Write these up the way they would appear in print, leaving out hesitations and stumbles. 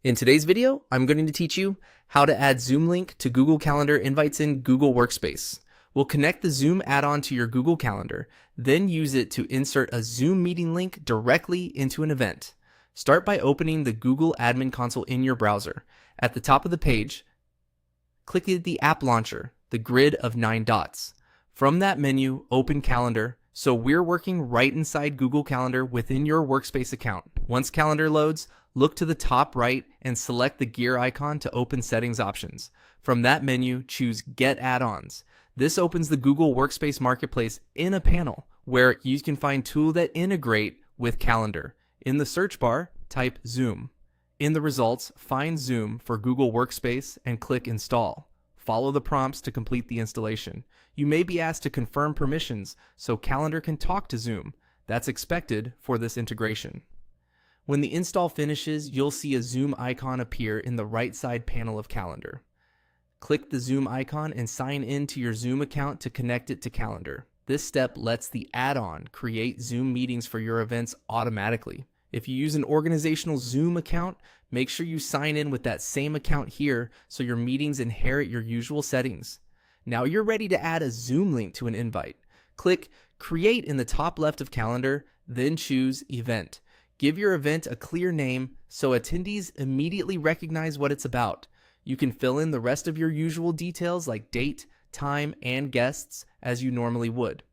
In today's video, I'm going to teach you how to add Zoom link to Google Calendar invites in Google Workspace. We'll connect the Zoom add-on to your Google Calendar, then use it to insert a Zoom meeting link directly into an event. Start by opening the Google Admin Console in your browser. At the top of the page, click the App Launcher, the grid of 9 dots. From that menu, open Calendar. So we're working right inside Google Calendar within your Workspace account. Once Calendar loads, look to the top right and select the gear icon to open settings options. From that menu, choose Get Add-ons. This opens the Google Workspace Marketplace in a panel where you can find tools that integrate with Calendar. In the search bar, type Zoom. In the results, find Zoom for Google Workspace and click Install. Follow the prompts to complete the installation. You may be asked to confirm permissions so Calendar can talk to Zoom. That's expected for this integration. When the install finishes, you'll see a Zoom icon appear in the right side panel of Calendar. Click the Zoom icon and sign in to your Zoom account to connect it to Calendar. This step lets the add-on create Zoom meetings for your events automatically. If you use an organizational Zoom account, make sure you sign in with that same account here so your meetings inherit your usual settings. Now you're ready to add a Zoom link to an invite. Click Create in the top left of Calendar, then choose Event. Give your event a clear name so attendees immediately recognize what it's about. You can fill in the rest of your usual details like date, time, and guests as you normally would.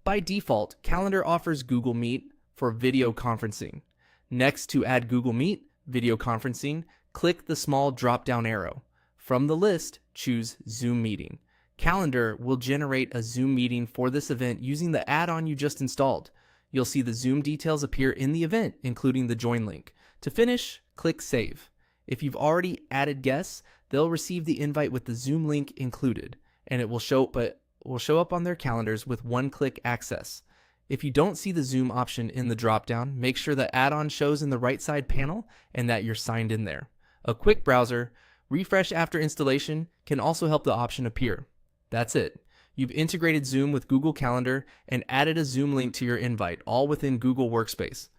By default, Calendar offers Google Meet for video conferencing. Next, to add Google Meet video conferencing, click the small drop-down arrow. From the list, choose Zoom Meeting. Calendar will generate a Zoom meeting for this event using the add-on you just installed. You'll see the Zoom details appear in the event, including the join link. To finish, click Save. If you've already added guests, they'll receive the invite with the Zoom link included, and it will show up on their calendars with one-click access. If you don't see the Zoom option in the dropdown, make sure the add-on shows in the right side panel and that you're signed in there. A quick browser refresh after installation can also help the option appear. That's it. You've integrated Zoom with Google Calendar and added a Zoom link to your invite, all within Google Workspace.